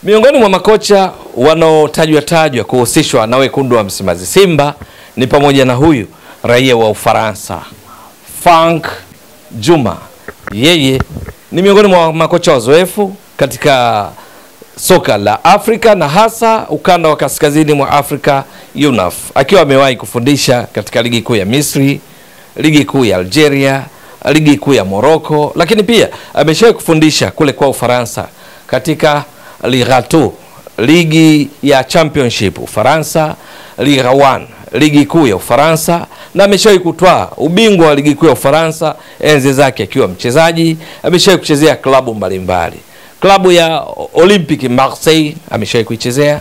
Miongoni mwa makocha wanaotajwa kuhusishwa na wekundu wa Msimbazi Simba ni pamoja na huyu raia wa Ufaransa, Franck Djouma. Yeye ni miongoni mwa makocha wazoefu katika soka la Afrika na hasa ukanda wa kaskazini mwa Afrika UNAF, akiwa amewahi kufundisha katika ligi kuu ya Misri, ligi kuu ya Algeria, ligi kuu ya Morocco, lakini pia ameshawahi kufundisha kule kwa Ufaransa katika Ligue 2, ligi ya Championship Ufaransa, Ligue 1, ligi kuu ya Ufaransa, na ameshawahi kutwaa ubingwa wa ligi kuu ya Ufaransa enzi zake akiwa mchezaji. Ameshawahi kuchezea klabu mbalimbali. Klabu ya Olympique Marseille ameshawahi kuichezea.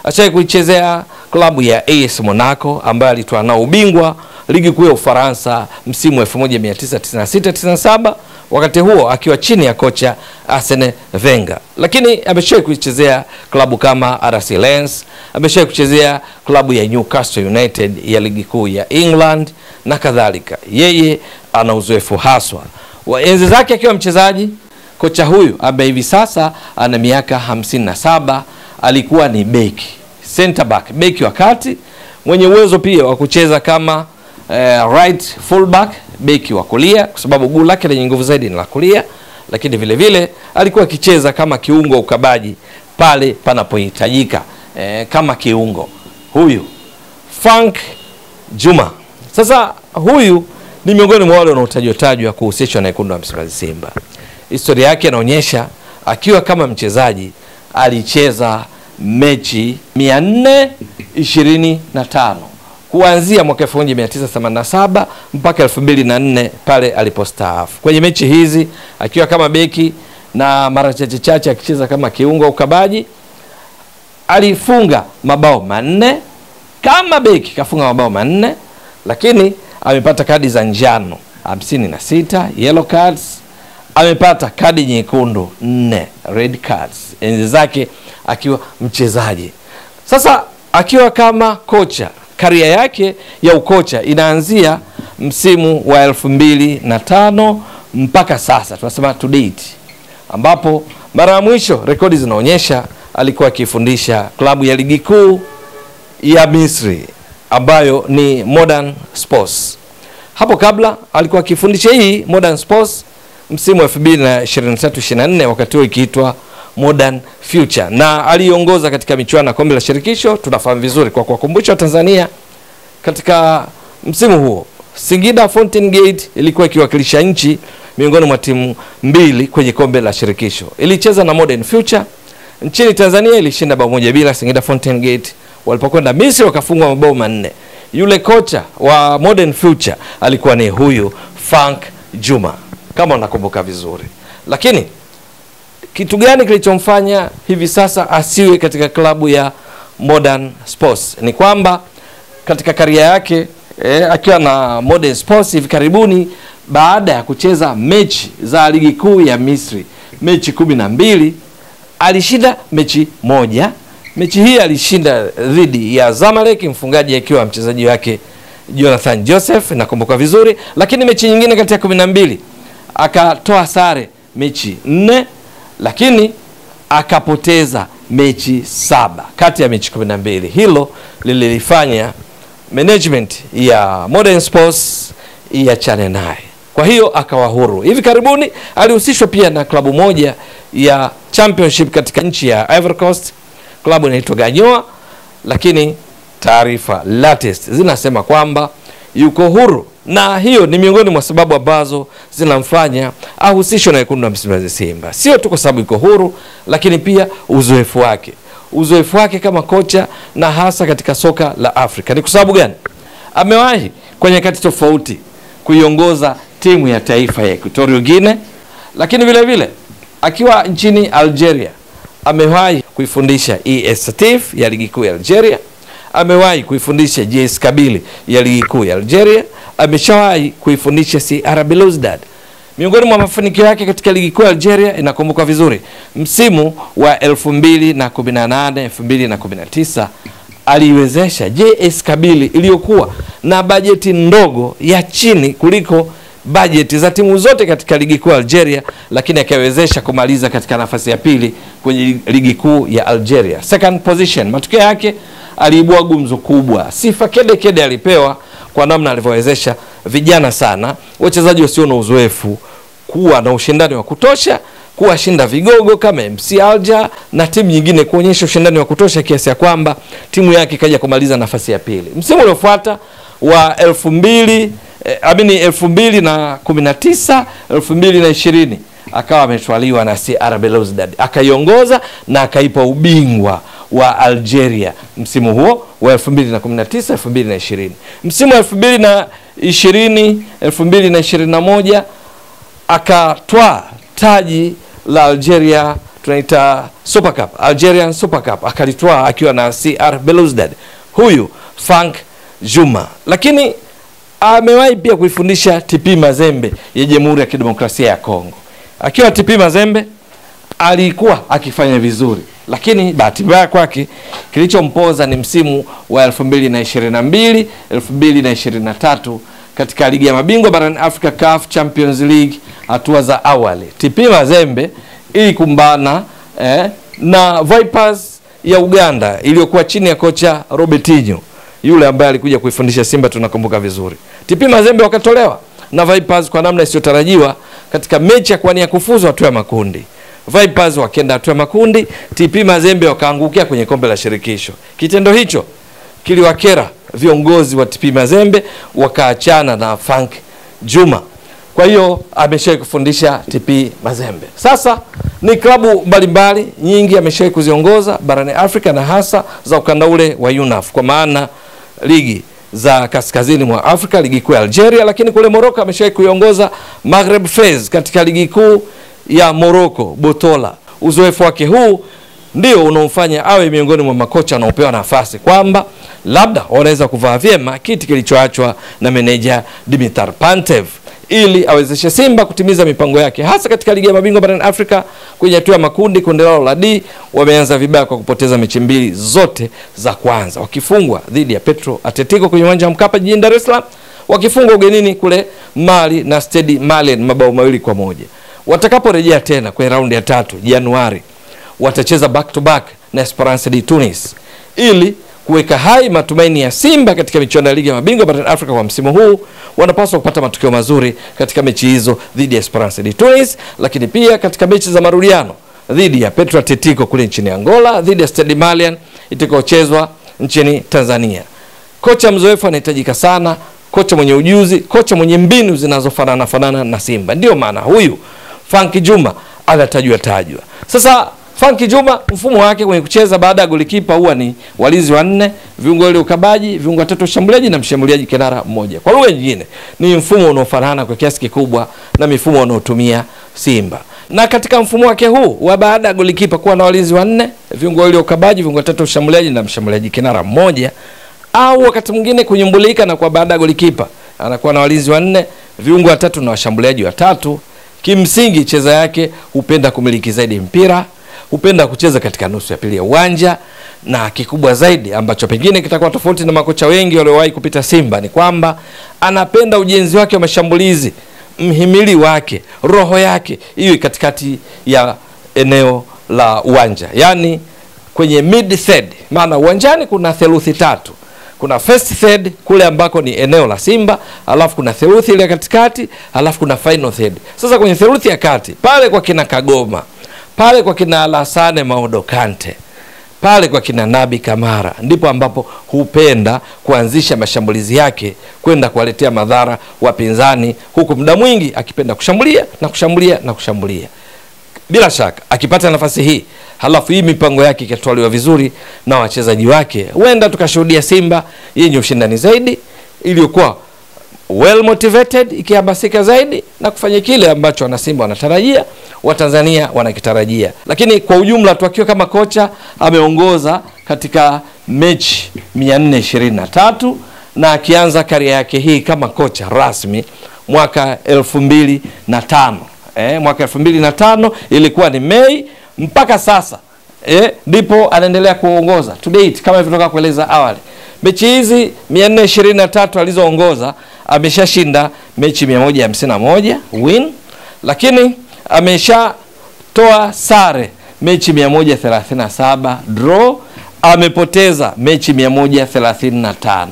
Ashawahi kuichezea klabu ya AS Monaco ambayo alitwaa nao ubingwa ligi kuu ya Ufaransa msimu 1996-97, wakati huo akiwa chini ya kocha Arsene Wenger. Lakini ameshawahi kuichezea klabu kama RC Lens, ameshawahi kuchezea klabu ya Newcastle United ya ligi kuu ya England na kadhalika. Yeye ana uzoefu haswa wa enzi zake akiwa mchezaji. Kocha huyu ambaye hivi sasa ana miaka 57 alikuwa ni beki, center back, beki wa kati mwenye uwezo pia wa kucheza kama right fullback, beki wa kulia, kwa sababu guu lake lenye nguvu zaidi ni la kulia, lakini vile vile alikuwa akicheza kama kiungo ukabaji pale panapohitajika kama kiungo. Huyu Franck Djouma. Sasa huyu ni miongoni mwa wale wanaotajwa kuhusishwa na wekundu wa Msimbazi Simba. Historia yake inaonyesha akiwa kama mchezaji alicheza mechi 425 kuanzia mwaka 1987 mpaka 2004 pale alipostaafu. Kwenye mechi hizi akiwa kama beki na mara chache akicheza kama kiungo ukabaji, alifunga mabao 4. Kama beki kafunga mabao 4, lakini amepata kadi za njano 56, yellow cards. Amepata kadi nyekundu 4, red cards, enzi zake akiwa mchezaji. Sasa akiwa kama kocha, karia yake ya ukocha inaanzia msimu wa 2005 mpaka sasa, tunasema to date, ambapo mara ya mwisho rekodi zinaonyesha alikuwa akifundisha klabu ya ligi kuu ya Misri ambayo ni Modern Sports. Hapo kabla alikuwa akifundisha hii Modern Sports msimu wa 2023-24, wakati huo ikiitwa Modern Future, na aliongoza katika michuano ya kombe la shirikisho. Tunafahamu vizuri kwa kuwakumbusha Tanzania katika msimu huo Singida Fountain Gate ilikuwa ikiwakilisha nchi miongoni mwa timu 2 kwenye kombe la shirikisho. Ilicheza na Modern Future nchini Tanzania, ilishinda bao 1-0 Singida Fountain Gate. Walipokwenda Misri wakafungwa mabao 4. Yule kocha wa Modern Future alikuwa ni huyu Franck Djouma, kama unakumbuka vizuri. Lakini kitu gani kilichomfanya hivi sasa asiwe katika klabu ya Modern Sports? Ni kwamba katika karia yake akiwa na Modern Sports hivi karibuni, baada ya kucheza mechi za ligi kuu ya Misri, mechi 12, alishinda mechi 1. Mechi hii alishinda dhidi ya Zamalek, mfungaji akiwa mchezaji wake Jonathan Joseph, nakumbuka vizuri. Lakini mechi nyingine kati ya 12 akatoa sare mechi 4, lakini akapoteza mechi 7 kati ya mechi 12. Hilo lilifanya management ya Modern Sports iachane naye. Kwa hiyo akawa huru. Hivi karibuni alihusishwa pia na klabu moja ya Championship katika nchi ya Ivory Coast, klabu inaitwa Ganyoa, lakini taarifa latest zinasema kwamba yuko huru, na hiyo ni miongoni mwa sababu ambazo zinamfanya ahusishwe na wekundu wa Msimbazi Simba. Sio tu kwa sababu yuko huru, lakini pia uzoefu wake kama kocha na hasa katika soka la Afrika. Ni kwa sababu gani? Amewahi kwenye nyakati tofauti kuiongoza timu ya taifa ya Equatorial Guinea, lakini vile vile akiwa nchini Algeria amewahi kuifundisha ES Setif ya ligi kuu ya Algeria, amewahi kuifundisha JS Kabylie ya ligi kuu ya Algeria, ameshawahi kuifundisha CR Belouizdad. Miongoni mwa mafanikio yake katika ligi kuu ya Algeria, inakumbuka vizuri, msimu wa 2018-2019 aliwezesha JS Kabylie iliyokuwa na bajeti ndogo ya chini kuliko budget za timu zote katika ligi kuu Algeria, lakini akawezesha kumaliza katika nafasi ya pili kwenye ligi kuu ya Algeria, second position. Matokeo yake aliibua gumzo kubwa, sifa kede alipewa kwa namna alivyowezesha vijana sana, wachezaji wasio na uzoefu kuwa na ushindani wa kutosha, kuwashinda vigogo kama MC Alger na timu nyingine, kuonyesha ushindani wa kutosha kiasi ya kwamba timu yake ikaja kumaliza nafasi ya pili. Msimu uliofuata wa 2019 2020 akawa ametwaliwa na CR Belouizdad, akaiongoza na akaipa ubingwa wa Algeria msimu huo wa 2019 2020. Msimu wa 2020 2021 akatwaa taji la Algeria, tunaita Super Cup, Algerian Super Cup, akalitwaa akiwa na CR Belouizdad, huyu Franck Djouma. Lakini amewahi pia kuifundisha TP Mazembe ya Jamhuri ya Kidemokrasia ya Kongo. Akiwa TP Mazembe alikuwa akifanya vizuri, lakini bahati mbaya kwake kilichompoza ni msimu wa 2022 2023 katika ligi ya mabingwa barani Afrika, CAF Champions League, hatua za awali. TP Mazembe ilikumbana na Vipers ya Uganda iliyokuwa chini ya kocha Robertinho, yule ambaye alikuja kuifundisha Simba, tunakumbuka vizuri. TP Mazembe wakatolewa na Vipers kwa namna isiyotarajiwa katika mechi ya kuania kufuzu hatua ya makundi. Vipers wakaenda hatua ya makundi, TP Mazembe wakaangukia kwenye kombe la shirikisho. Kitendo hicho kiliwakera viongozi wa TP Mazembe, wakaachana na Franck Djouma. Kwa hiyo ameshawahi kufundisha TP Mazembe. Sasa ni klabu mbalimbali nyingi ameshawahi kuziongoza barani Afrika, na hasa za ukanda ule wa UNAF, kwa maana ligi za kaskazini mwa Afrika, ligi kuu ya Algeria, lakini kule Morocco ameshawahi kuiongoza Maghreb Fez katika ligi kuu ya Morocco, Botola. Uzoefu wake huu ndio unaomfanya awe miongoni mwa makocha wanaopewa nafasi kwamba labda wanaweza kuvaa vyema kiti kilichoachwa na meneja Dimitar Pantev, ili awezeshe Simba kutimiza mipango yake, hasa katika ligi ya mabingwa barani Afrika. Kwenye hatua ya makundi, kundi lao la D wameanza vibaya kwa kupoteza mechi mbili zote za kwanza, wakifungwa dhidi ya Petro Atletico kwenye uwanja wa Mkapa jijini Dar es Salaam, wakifungwa ugenini kule Mali na Stade Malien mabao 2-1. Watakaporejea tena kwenye raundi ya 3 Januari, watacheza back to back na Esperance de Tunis ili kuweka hai matumaini ya Simba katika michuano ya ligi ya mabingwa barani Afrika kwa msimu huu. Wanapaswa kupata matokeo mazuri katika mechi hizo dhidi ya Esperance de Tunis, lakini pia katika mechi za marudiano dhidi ya Petro Atletico kule nchini Angola, dhidi ya Stade Malien itakayochezwa nchini Tanzania. Kocha mzoefu anahitajika sana, kocha mwenye ujuzi, kocha mwenye mbinu zinazofanana na Simba. Ndio maana huyu Franck Djouma anatajwa. Sasa Franck Djouma, mfumo wake kwenye kucheza baada ya golikipa huwa ni walinzi wanne, viungo wale ukabaji, viungo watatu washambuliaji na mshambuliaji kinara mmoja. Kwa lugha nyingine ni mfumo unaofanana kwa kiasi kikubwa na mifumo wanaotumia Simba. Na katika mfumo wake huu wa baada ya golikipa kuwa na walinzi wanne, viungo wale ukabaji, viungo watatu washambuliaji na mshambuliaji kinara mmoja, au wakati mwingine kunyumbulika na kwa baada ya golikipa anakuwa na walinzi wanne, viungo watatu na washambuliaji watatu, kimsingi cheza yake hupenda kumiliki zaidi mpira, hupenda kucheza katika nusu ya pili ya uwanja, na kikubwa zaidi ambacho pengine kitakuwa tofauti na makocha wengi waliowahi kupita Simba ni kwamba anapenda ujenzi wake wa mashambulizi, mhimili wake, roho yake iwe katikati ya eneo la uwanja, yani kwenye mid third. Maana uwanjani kuna theluthi tatu. Kuna first third kule ambako ni eneo la Simba, alafu kuna theluthi ile katikati, alafu kuna final third. Sasa kwenye theluthi ya kati, pale kwa kina Kagoma, pale kwa kina Alassane Maodo Kante, pale kwa kina Nabi Kamara, ndipo ambapo hupenda kuanzisha mashambulizi yake kwenda kuwaletea madhara wapinzani, huku muda mwingi akipenda kushambulia na kushambulia na kushambulia. Bila shaka akipata nafasi hii, halafu hii mipango yake ikatwaliwa vizuri na wachezaji wake, huenda tukashuhudia Simba yenye ushindani zaidi, iliyokuwa well motivated, ikihamasika zaidi na kufanya kile ambacho wana Simba wanatarajia, Watanzania wanakitarajia. Lakini kwa ujumla tukiwa kama kocha, ameongoza katika mechi 423 na akianza karia yake hii kama kocha rasmi mwaka 2005. Mwaka 2005 ilikuwa ni Mei, mpaka sasa ndipo anaendelea kuongoza to date kama nilivyotoka kueleza awali. Mechi hizi 423 alizoongoza ameshashinda mechi 151 win, lakini ameshatoa sare mechi 137 draw, amepoteza mechi 135.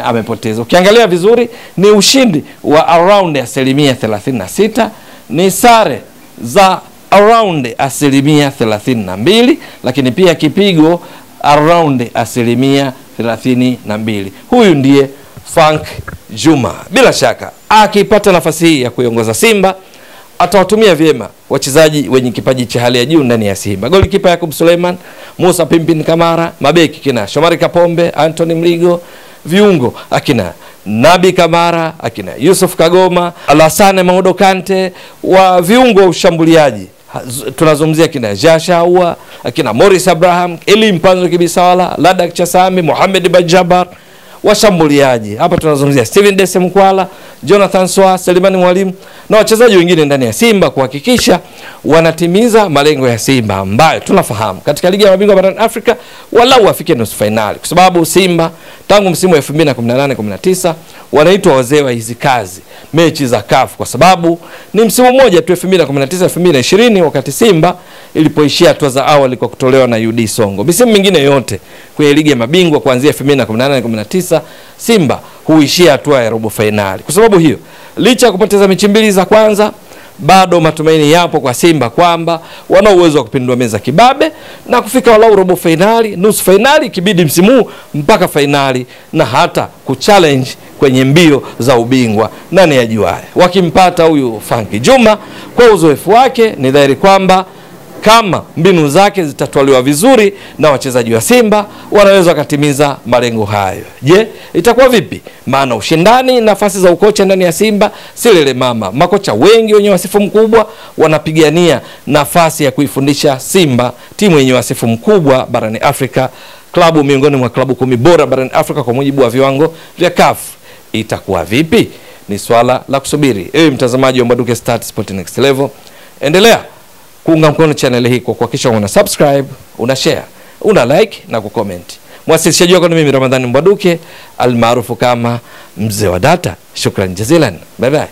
Amepoteza. Ukiangalia vizuri ni ushindi wa around 36%, ni sare za around 32%, lakini pia kipigo around 32%. Huyu ndiye Frank Juma. Bila shaka akipata nafasi hii ya kuiongoza Simba atawatumia vyema wachezaji wenye kipaji cha hali ya juu ndani ya Simba. Golikipa Yakub Suleiman, Musa Pimpin Kamara, mabeki kina Shomari Kapombe, Anthony Mligo, viungo akina Nabi Kamara, akina Yusuf Kagoma, Alassane Maudo Kante, wa viungo wa ushambuliaji tunazungumzia kina Jashawa, akina Morris Abraham, Eli Mpanzo Kibisawala, Ladak Chasami, Mohamed Bajabar. Washambuliaji hapa tunazungumzia Steven Dese Mkwala, Jonathan Soa, Selimani Mwalimu na wachezaji wengine ndani ya Simba kuhakikisha wanatimiza malengo ya Simba ambayo tunafahamu katika ligi ya mabingwa barani Afrika walau wafike nusu finali, kwa sababu Simba tangu msimu wa 2018-19 wanaitwa wazee wa hizi kazi mechi za CAF, kwa sababu ni msimu mmoja tu 2019-2020 wakati Simba ilipoishia hatua za awali kwa kutolewa na UD Songo. Misimu mingine yote kwenye ligi ya mabingwa kuanzia 2018-19 Simba huishia hatua ya robo finali. Kwa sababu hiyo, licha ya kupoteza mechi mbili za kwanza, bado matumaini yapo kwa Simba kwamba wana uwezo wa kupindua meza kibabe na kufika walau robo finali, nusu finali, kibidi msimu mpaka finali, na hata kuchallenge kwenye mbio za ubingwa. Nani ajuaye? Wakimpata huyu Frank Juma kwa uzoefu wake, ni dhahiri kwamba kama mbinu zake zitatwaliwa vizuri na wachezaji wa Simba, wanaweza wakatimiza malengo hayo. Je, itakuwa vipi? Maana ushindani nafasi za ukocha ndani ya Simba silele mama. Makocha wengi wenye wasifu mkubwa wanapigania nafasi ya kuifundisha Simba, timu yenye wasifu mkubwa barani Afrika, klabu miongoni mwa klabu 10 bora barani Afrika kwa mujibu wa viwango vya CAF. Itakuwa vipi? Ni swala la kusubiri. Ewe mtazamaji wa Mbwaduke Stats Sport Next Level, endelea kuunga mkono channel hii kwa kuhakikisha una subscribe, una share, una like na kucomment. Mwasilishaji wako ni mimi Ramadhani Mbwaduke almaarufu kama Mzee wa Data. Shukran jazilan. Bye bye.